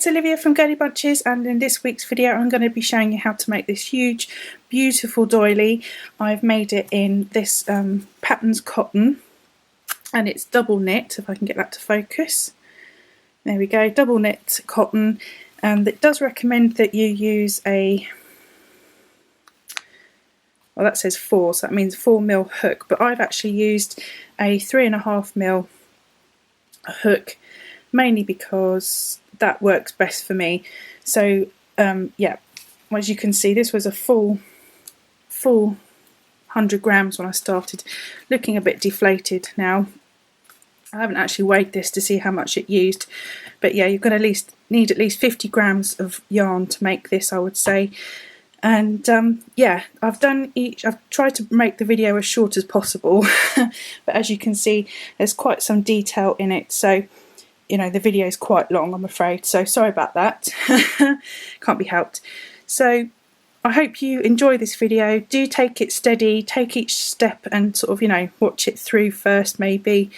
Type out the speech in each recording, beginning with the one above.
it's Olivia from Girlybunches, and in this week's video I'm going to be showing you how to make this huge beautiful doily. I've made it in this patterns cotton, and it's double knit, if I can get that to focus. There we go, double knit cotton, and it does recommend that you use a, well, that says 4, so that means 4mm hook, but I've actually used a 3.5mm hook, mainly because that works best for me. So yeah, as you can see, this was a full 100 grams when I started, looking a bit deflated now. I haven't actually weighed this to see how much it used, but yeah, you're going to need at least 50 grams of yarn to make this, I would say. And yeah, I've tried to make the video as short as possible, but as you can see, there's quite some detail in it, so you know, the video is quite long, I'm afraid, so sorry about that. Can't be helped. So I hope you enjoy this video. Do take it steady, take each step and sort of, you know, watch it through first maybe.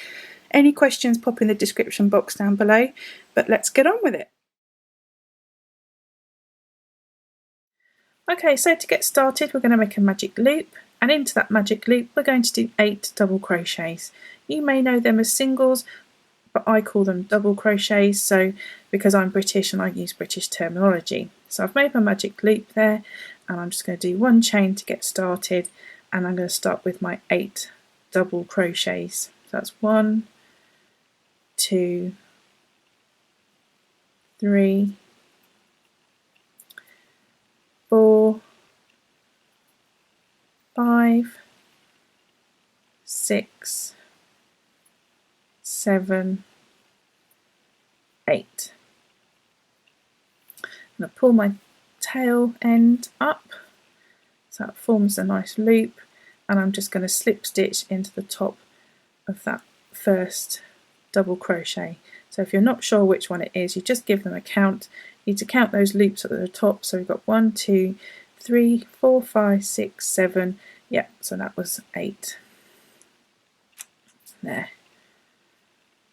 Any questions, pop in the description box down below, but let's get on with it. Okay, so to get started, we're going to make a magic loop, and into that magic loop we're going to do 8 double crochets. You may know them as singles, but I call them double crochets, so because I'm British and I use British terminology. So I've made my magic loop there, and I'm just going to do 1 chain to get started, and I'm going to start with my 8 double crochets. So that's 1, 2, 3, 4, 5, 6, 7, 8. I'm going to pull my tail end up, so that forms a nice loop, and I'm just going to slip stitch into the top of that first double crochet. So if you're not sure which one it is, you just give them a count. You need to count those loops at the top, so we've got 1, 2, 3, 4, 5, 6, 7, yeah, so that was 8 there.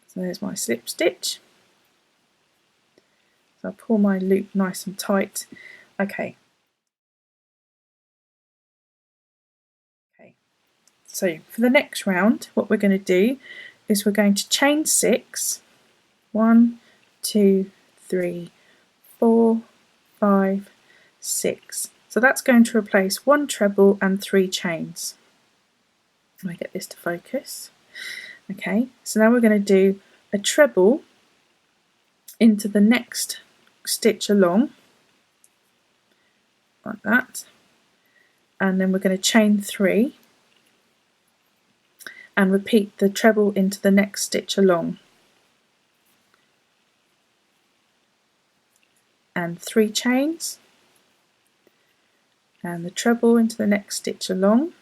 So there's my slip stitch. So I'll pull my loop nice and tight. Okay. So for the next round, what we're going to do is we're going to chain 6. 1, 2, 3, 4, 5, 6. So that's going to replace 1 treble and 3 chains. Let me get this to focus. Okay, so now we're going to do a treble into the next stitch along, like that, and then we're going to chain 3 and repeat the treble into the next stitch along, and 3 chains, and the treble into the next stitch along,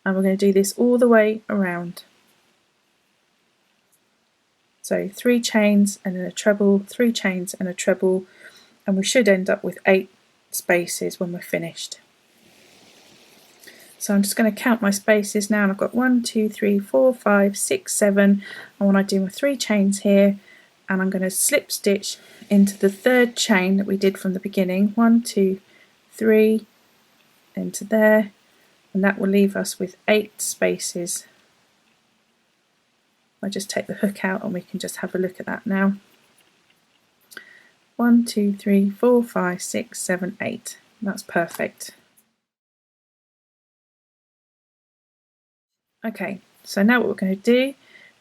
and we're going to do this all the way around. So 3 chains and then a treble, 3 chains and a treble, and we should end up with 8 spaces when we're finished. So I'm just going to count my spaces now, and I've got 1, 2, 3, 4, 5, 6, 7, and when I do my 3 chains here, and I'm going to slip stitch into the 3rd chain that we did from the beginning, 1, 2, 3, into there, and that will leave us with 8 spaces. I just take the hook out and we can just have a look at that now. 1, 2, 3, 4, 5, 6, 7, 8. That's perfect. Okay, so now what we're going to do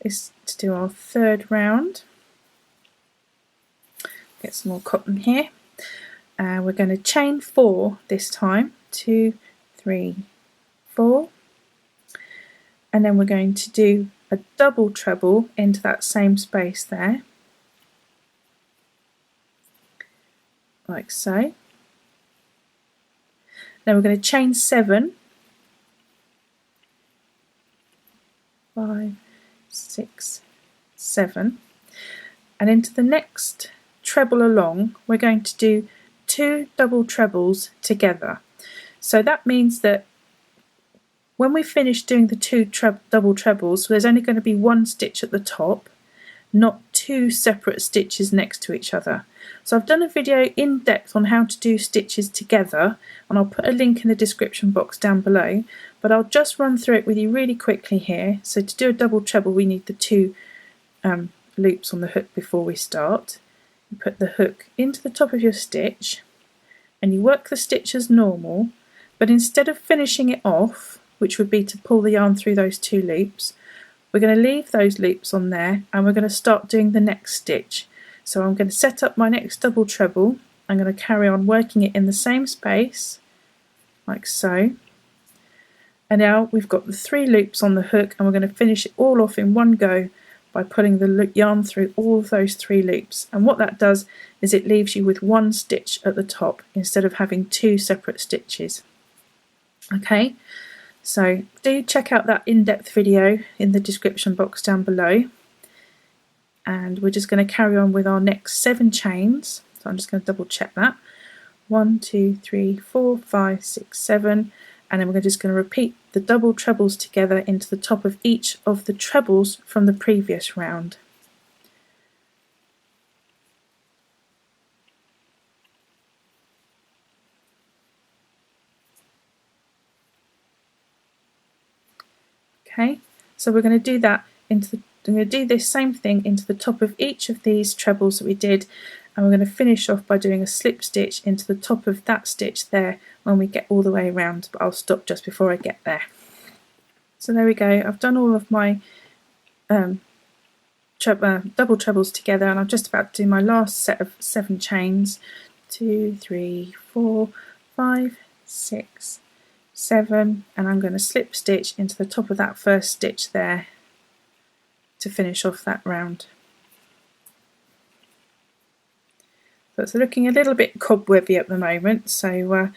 is to do our 3rd round. Get some more cotton here. We're going to chain 4 this time. 2, 3, 4. And then we're going to do a double treble into that same space there, like so. Then we're going to chain 7, 5, 6, 7, and into the next treble along we're going to do 2 double trebles together. So that means that when we finish doing the 2 double trebles, there's only going to be 1 stitch at the top, not two separate stitches next to each other. So I've done a video in depth on how to do stitches together, and I'll put a link in the description box down below, but I'll just run through it with you really quickly here. So to do a double treble, we need the two loops on the hook before we start. You put the hook into the top of your stitch and you work the stitch as normal, but instead of finishing it off, which would be to pull the yarn through those two loops, we're going to leave those loops on there and we're going to start doing the next stitch. So I'm going to set up my next double treble. I'm going to carry on working it in the same space, like so. And now we've got the 3 loops on the hook, and we're going to finish it all off in one go by pulling the yarn through all of those 3 loops. And what that does is it leaves you with 1 stitch at the top instead of having 2 separate stitches. Okay, so do check out that in-depth video in the description box down below. And we're just going to carry on with our next 7 chains. So I'm just going to double check that. 1, 2, 3, 4, 5, 6, 7. And then we're just going to repeat the double trebles together into the top of each of the trebles from the previous round. Okay, so we're going to do that I'm going to do this same thing into the top of each of these trebles that we did, and we're going to finish off by doing a slip stitch into the top of that stitch there when we get all the way around, but I'll stop just before I get there. So there we go, I've done all of my double trebles together, and I'm just about to do my last set of 7 chains. 2, 3, 4, 5, 6, 7, and I'm going to slip stitch into the top of that first stitch there to finish off that round. So it's looking a little bit cobwebby at the moment, so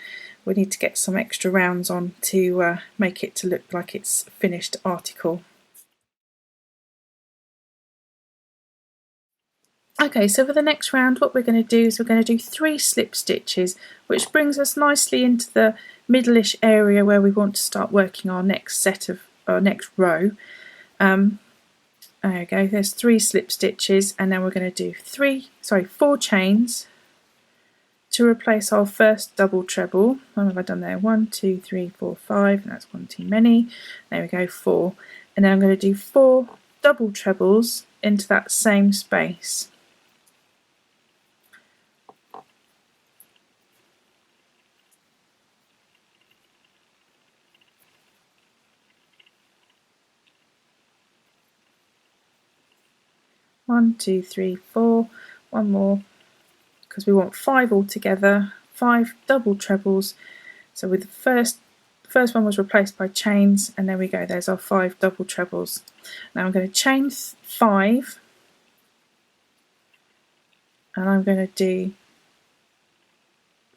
we need to get some extra rounds on to make it to look like it's a finished article. Okay, so for the next round what we're going to do is we're going to do 3 slip stitches, which brings us nicely into the middle-ish area where we want to start working our next set of our next row. There we go, there's 3 slip stitches, and then we're going to do 4 chains to replace our first double treble. What have I done there? 1, 2, 3, 4, 5, and that's one too many. There we go, 4. And then I'm going to do 4 double trebles into that same space. One, 2, 3, 4, one more, because we want 5 altogether, 5 double trebles. So with the first one was replaced by chains, and there we go, there's our 5 double trebles. Now I'm going to chain 5, and I'm going to do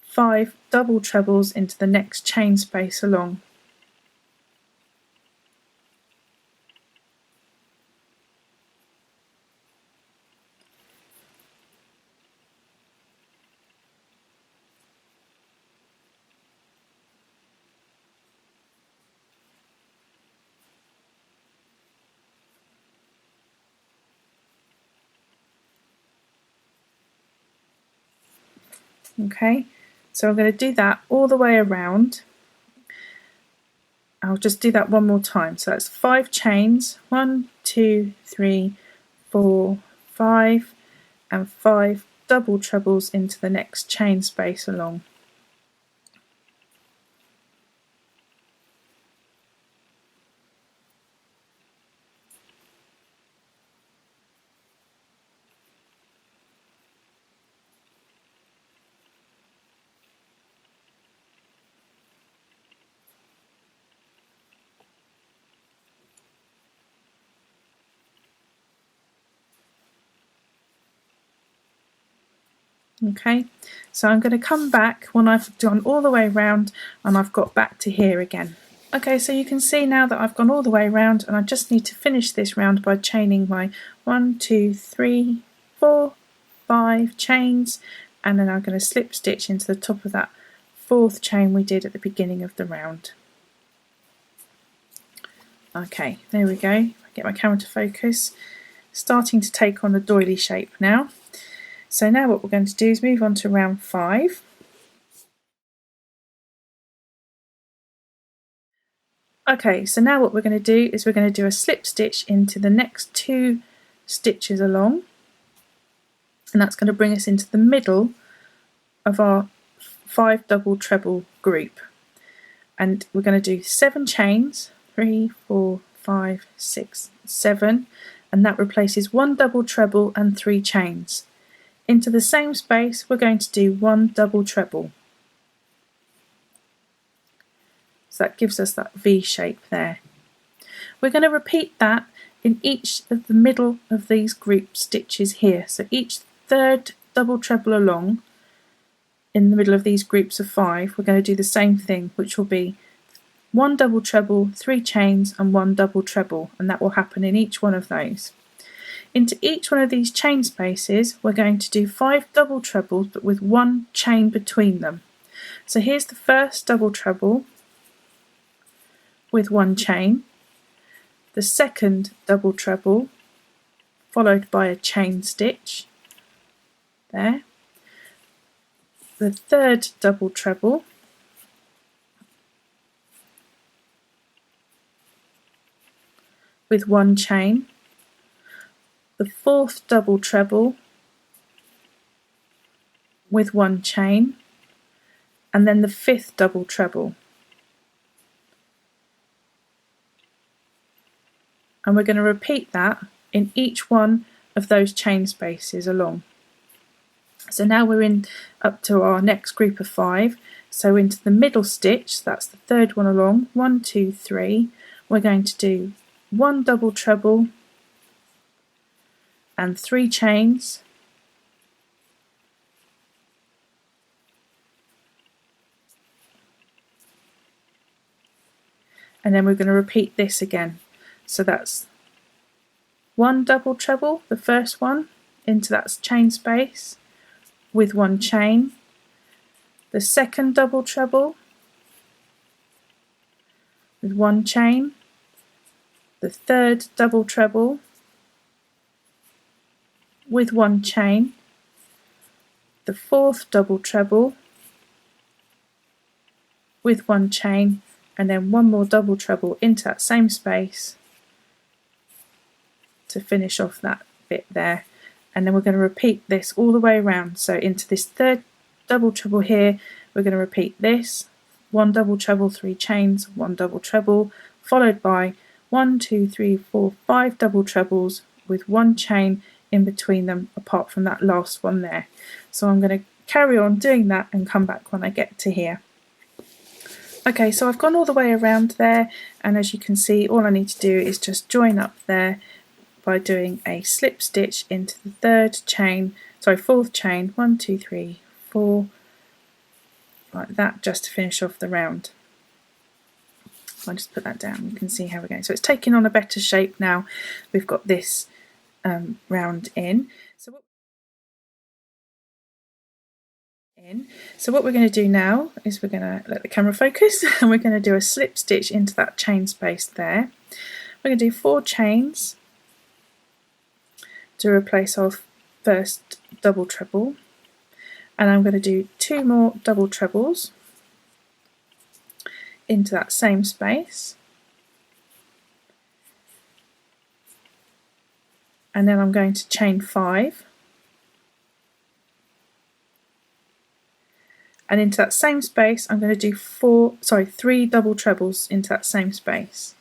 5 double trebles into the next chain space along. Okay, so I'm going to do that all the way around. I'll just do that one more time. So that's 5 chains, 1, 2, 3, 4, 5, and 5 double trebles into the next chain space along. Okay, so I'm going to come back when I've gone all the way around and I've got back to here again. Okay, so you can see now that I've gone all the way around, and I just need to finish this round by chaining my 1, 2, 3, 4, 5 chains, and then I'm going to slip stitch into the top of that 4th chain we did at the beginning of the round. Okay, there we go. I get my camera to focus. starting to take on a doily shape now. So now what we're going to do is move on to round 5. Okay, so now what we're going to do is we're going to do a slip stitch into the next 2 stitches along, and that's going to bring us into the middle of our 5 double treble group. And we're going to do 7 chains, 3, 4, 5, 6, 7, and that replaces 1 double treble and 3 chains. Into the same space we're going to do 1 double treble. So that gives us that V shape there. We're going to repeat that in each of the middle of these group stitches here. So each 3rd double treble along in the middle of these groups of 5, we're going to do the same thing, which will be 1 double treble, 3 chains and 1 double treble, and that will happen in each one of those. Into each one of these chain spaces we're going to do 5 double trebles, but with 1 chain between them. So here's the first double treble with 1 chain, the second double treble followed by a chain stitch there, the 3rd double treble with 1 chain, the 4th double treble with 1 chain, and then the 5th double treble. And we're going to repeat that in each one of those chain spaces along. So now we're in up to our next group of 5. So into the middle stitch, that's the 3rd one along, 1, 2, 3. We're going to do 1 double treble and 3 chains, and then we're going to repeat this again. So that's 1 double treble, the first one, into that chain space with 1 chain, the second double treble with 1 chain, the 3rd double treble with 1 chain, the 4th double treble with 1 chain, and then 1 more double treble into that same space to finish off that bit there. And then we're going to repeat this all the way around. So into this 3rd double treble here, we're going to repeat this 1 double treble, 3 chains, 1 double treble, followed by 1, 2, 3, 4, 5 double trebles with 1 chain in between them, apart from that last one there. So I'm going to carry on doing that and come back when I get to here. Okay, so I've gone all the way around there, and as you can see, all I need to do is just join up there by doing a slip stitch into the 4th chain, 1, 2, 3, 4, like that, just to finish off the round. I'll just put that down, you can see how we're going. So it's taking on a better shape now. We've got this round in. So what we're going to do now is we're going to let the camera focus and we're going to do a slip stitch into that chain space there. We're going to do 4 chains to replace our first double treble, and I'm going to do 2 more double trebles into that same space, and then I'm going to chain 5, and into that same space I'm going to do 3 double trebles into that same space.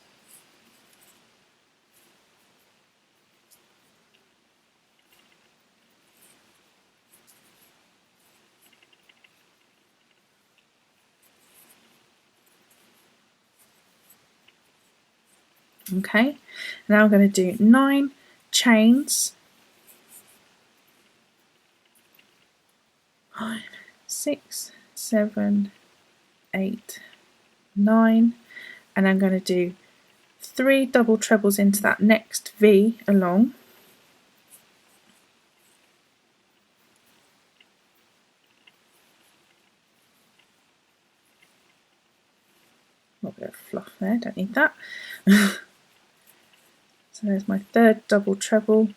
Okay, now I'm going to do 9 chains, 5, 6, 7, 8, 9, and I'm going to do 3 double trebles into that next V along. A little bit of fluff there, don't need that. So there's my 3rd double treble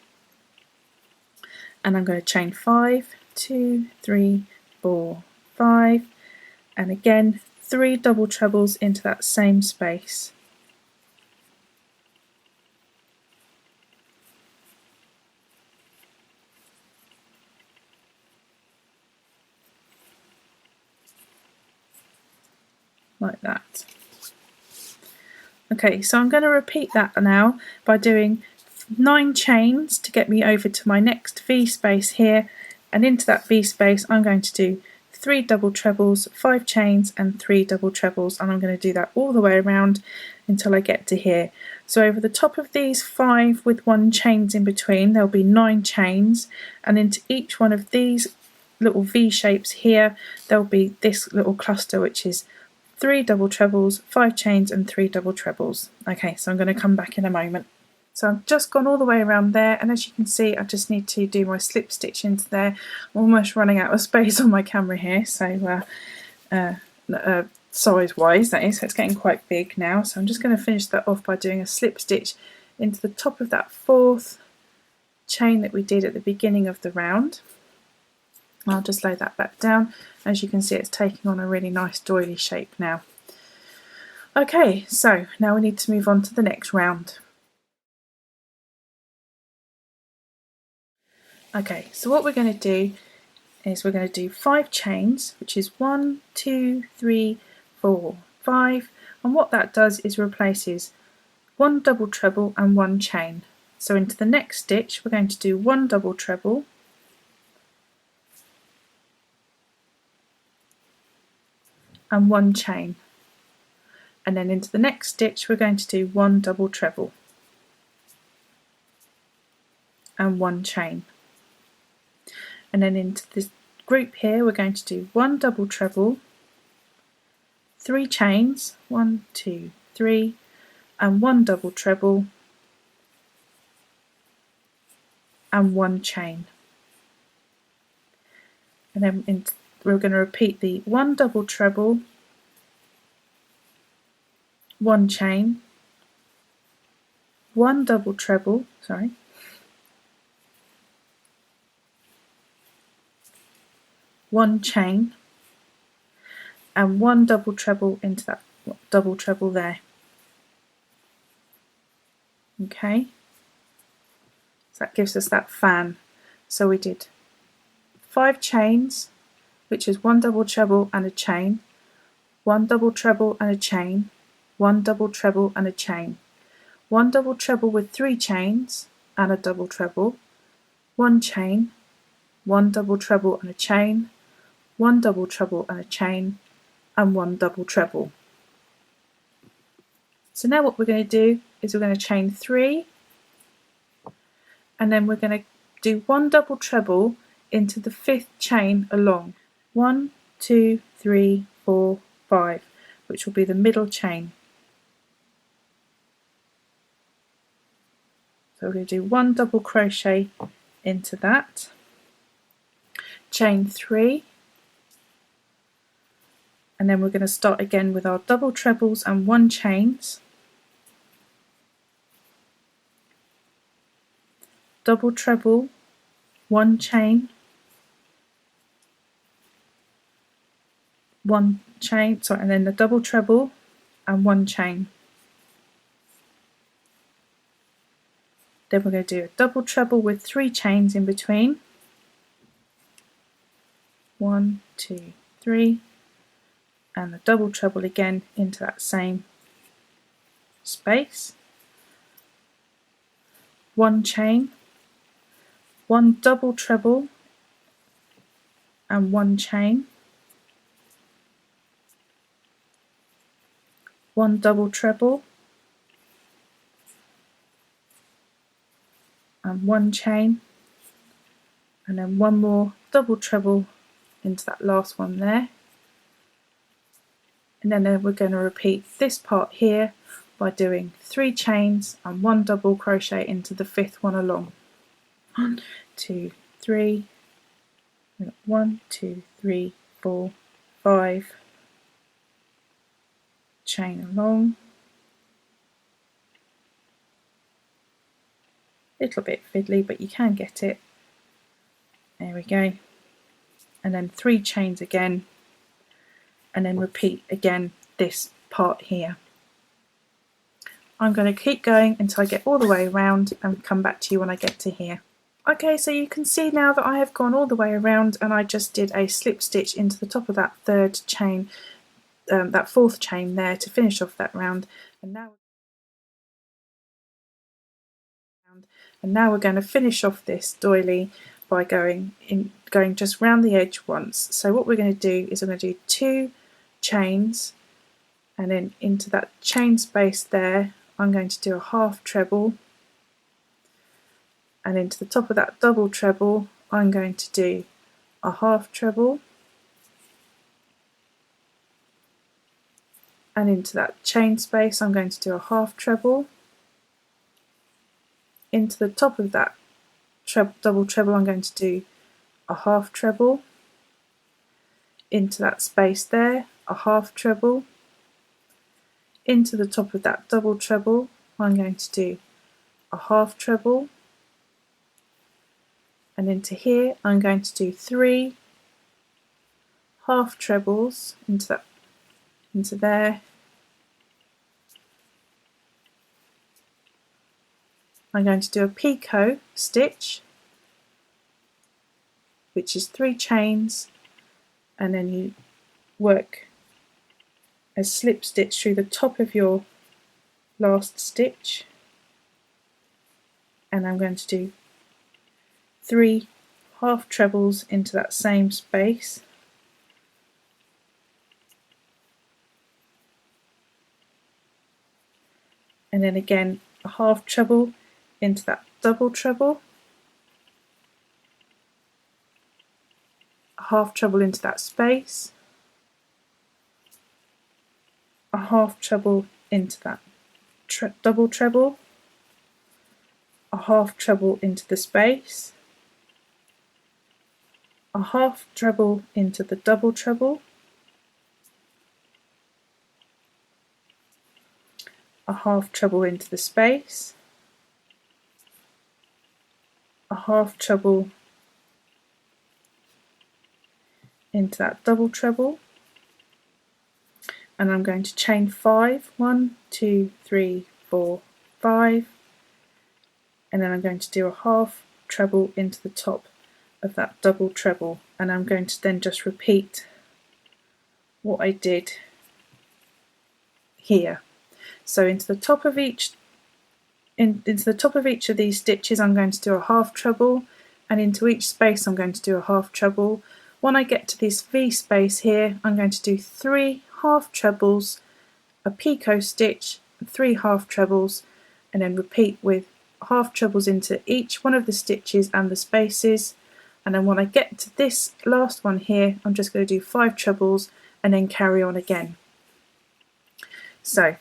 and I'm going to chain 5, 2, 3, 4, 5, and again 3 double trebles into that same space. Like that. Okay, so I'm going to repeat that now by doing 9 chains to get me over to my next V space here, and into that V space I'm going to do 3 double trebles, 5 chains and 3 double trebles, and I'm going to do that all the way around until I get to here. So over the top of these 5 with 1 chains in between there'll be 9 chains, and into each one of these little V shapes here there'll be this little cluster which is 3 double trebles, 5 chains and 3 double trebles. Okay, so I'm going to come back in a moment. So I've just gone all the way around there, and as you can see I just need to do my slip stitch into there. I'm almost running out of space on my camera here, so size wise that is, so it's getting quite big now. So I'm just going to finish that off by doing a slip stitch into the top of that 4th chain that we did at the beginning of the round. I'll just lay that back down. As you can see it's taking on a really nice doily shape now. Okay, so now we need to move on to the next round. Okay, so what we're going to do is we're going to do 5 chains, which is 1, 2, 3, 4, 5, and what that does is replaces 1 double treble and 1 chain. So into the next stitch we're going to do 1 double treble, and 1 chain, and then into the next stitch we're going to do 1 double treble and 1 chain, and then into this group here we're going to do 1 double treble, 3 chains, 1, 2, 3, and 1 double treble and 1 chain, and then we're going to repeat the 1 double treble, 1 chain, 1 double treble, 1 chain, and 1 double treble into that double treble there. Okay, so that gives us that fan. So we did 5 chains, which is 1 double treble and a chain, 1 double treble and a chain, 1 double treble and a chain, 1 double treble with 3 chains and a double treble, 1 chain, 1 double treble and a chain, 1 double treble and a chain, and 1 double treble. So now what we're going to do is we're going to chain 3, and then we're going to do 1 double treble into the 5th chain along. 1, 2, 3, 4, 5, which will be the middle chain. So we're going to do 1 double crochet into that, chain 3, and then we're going to start again with our double trebles and 1 chains, double treble, 1 chain, 1 chain, and then the double treble and 1 chain. Then we're going to do a double treble with 3 chains in between. 1, 2, 3, and the double treble again into that same space. 1 chain, 1 double treble and 1 chain, 1 double treble and 1 chain, and then 1 more double treble into that last one there, and then we're going to repeat this part here by doing 3 chains and 1 double crochet into the 5th one along. 1, 2, 3, 1, 2, 3, 4, 5, chain along. Little bit fiddly, but you can get it. There we go. And then 3 chains again, and then repeat again this part here. I'm going to keep going until I get all the way around and come back to you when I get to here. Okay, so you can see now that I have gone all the way around, and I just did a slip stitch into the top of that 3rd chain, that 4th chain there to finish off that round. And now we're going to finish off this doily by going just round the edge once. So what we're going to do is I'm going to do 2 chains, and then into that chain space there I'm going to do a half treble, and into the top of that double treble I'm going to do a half treble, and into that chain space I'm going to do a half treble, into the top of that double treble I'm going to do a half treble, into that space there a half treble, into the top of that double treble I'm going to do a half treble, and into here I'm going to do 3 half trebles into there. I'm going to do a picot stitch, which is 3 chains, and then you work a slip stitch through the top of your last stitch, and I'm going to do 3 half trebles into that same space, and then again a half treble into that double treble, a half treble into that space, a half treble into that double treble, a half treble into the space, a half treble into the double treble, a half treble into the space, a half treble into that double treble, and I'm going to chain 5, 1, 2, 3, 4, 5, and then I'm going to do a half treble into the top of that double treble, and I'm going to then just repeat what I did here. So into the top of each of these stitches I'm going to do a half treble, and into each space I'm going to do a half treble. When I get to this V space here I'm going to do 3 half trebles, a picot stitch, 3 half trebles, and then repeat with half trebles into each one of the stitches and the spaces. And then when I get to this last one here I'm just going to do 5 trebles and then carry on again. So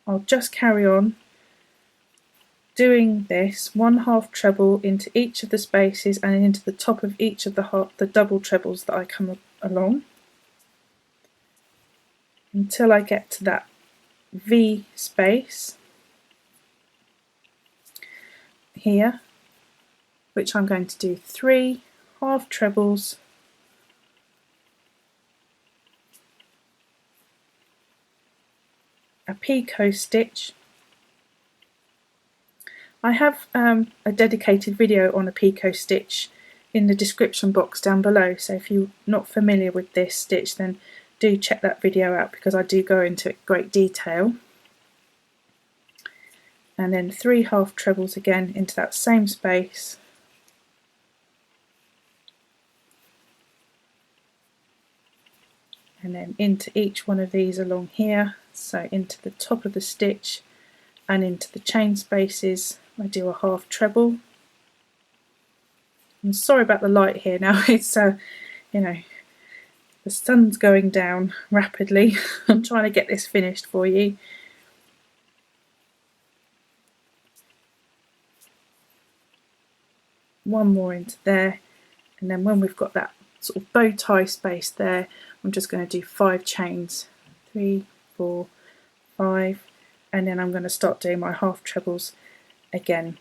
I'll just carry on doing this 1 half treble into each of the spaces and into the top of each of the double trebles that I come along, until I get to that V space here, which I'm going to do 3 half trebles, a picot stitch. I have a dedicated video on a picot stitch in the description box down below, so if you're not familiar with this stitch then do check that video out because I do go into great detail. And then 3 half trebles again into that same space, and then into each one of these along here, so into the top of the stitch and into the chain spaces I do a half treble. I'm sorry about the light here now, it's you know, the sun's going down rapidly. I'm trying to get this finished for you. One more into there, and then when we've got that sort of bow tie space there I'm just going to do 5 chains, 3, 4, 5, and then I'm going to start doing my half trebles again.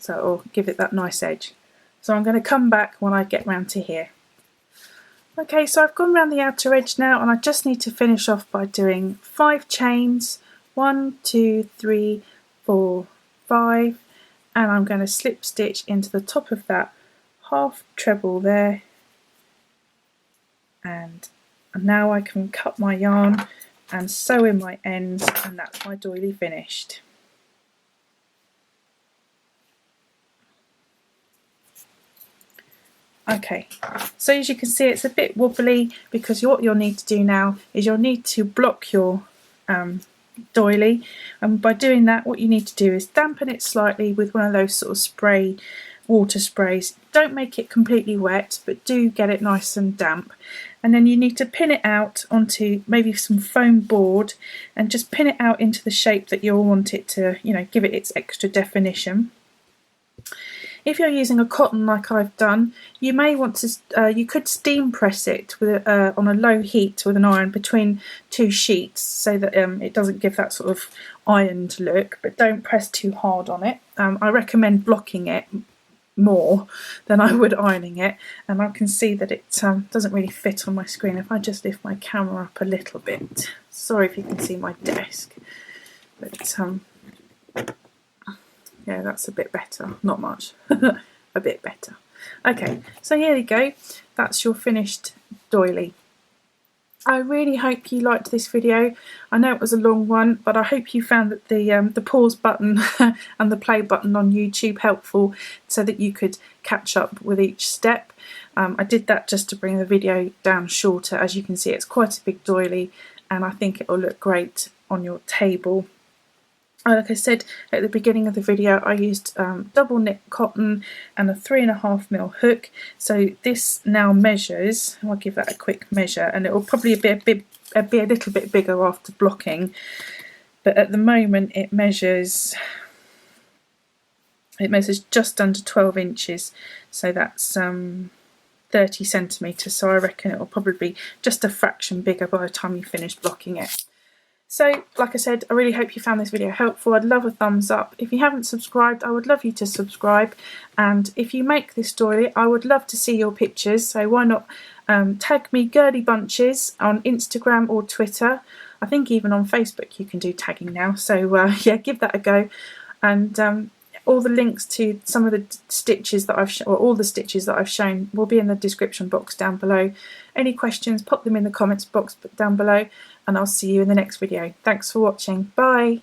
so it'll give it that nice edge. So I'm going to come back when I get round to here. Okay, so I've gone around the outer edge now, and I just need to finish off by doing 5 chains, 1, 2, 3, 4, 5, and I'm going to slip stitch into the top of that half treble there, and now I can cut my yarn and sew in my ends, and that's my doily finished. Okay, so as you can see, it's a bit wobbly because what you'll need to do now is you'll need to block your doily, and by doing that what you need to do is dampen it slightly with one of those sort of water sprays. Don't make it completely wet, but do get it nice and damp, and then you need to pin it out onto maybe some foam board and just pin it out into the shape that you'll want it to, you know, give it its extra definition. If you're using a cotton like I've done, you may want to, you could steam press it with on a low heat with an iron between 2 sheets so that it doesn't give that sort of ironed look, but don't press too hard on it. I recommend blocking it more than I would ironing it, and I can see that it doesn't really fit on my screen. If I just lift my camera up a little bit, sorry if you can see my desk, but yeah, that's a bit better, not much, a bit better. Okay, so here we go, that's your finished doily. I really hope you liked this video. I know it was a long one, but I hope you found that the pause button and the play button on YouTube helpful so that you could catch up with each step. I did that just to bring the video down shorter. As you can see, it's quite a big doily, and I think it will look great on your table. Like I said at the beginning of the video, I used double knit cotton and a 3.5mm hook. So this now measures, I'll give that a quick measure, and it will probably be a little bit bigger after blocking. But at the moment it measures just under 12 inches. So that's 30 centimetres. So I reckon it will probably be just a fraction bigger by the time you finish blocking it. So, like I said, I really hope you found this video helpful. I'd love a thumbs up. If you haven't subscribed, I would love you to subscribe. And if you make this doily, I would love to see your pictures. So why not tag me Girlybunches on Instagram or Twitter. I think even on Facebook you can do tagging now. So yeah, give that a go. And all the links to some of the stitches that all the stitches that I've shown will be in the description box down below. Any questions, pop them in the comments box down below, and I'll see you in the next video. Thanks for watching. Bye.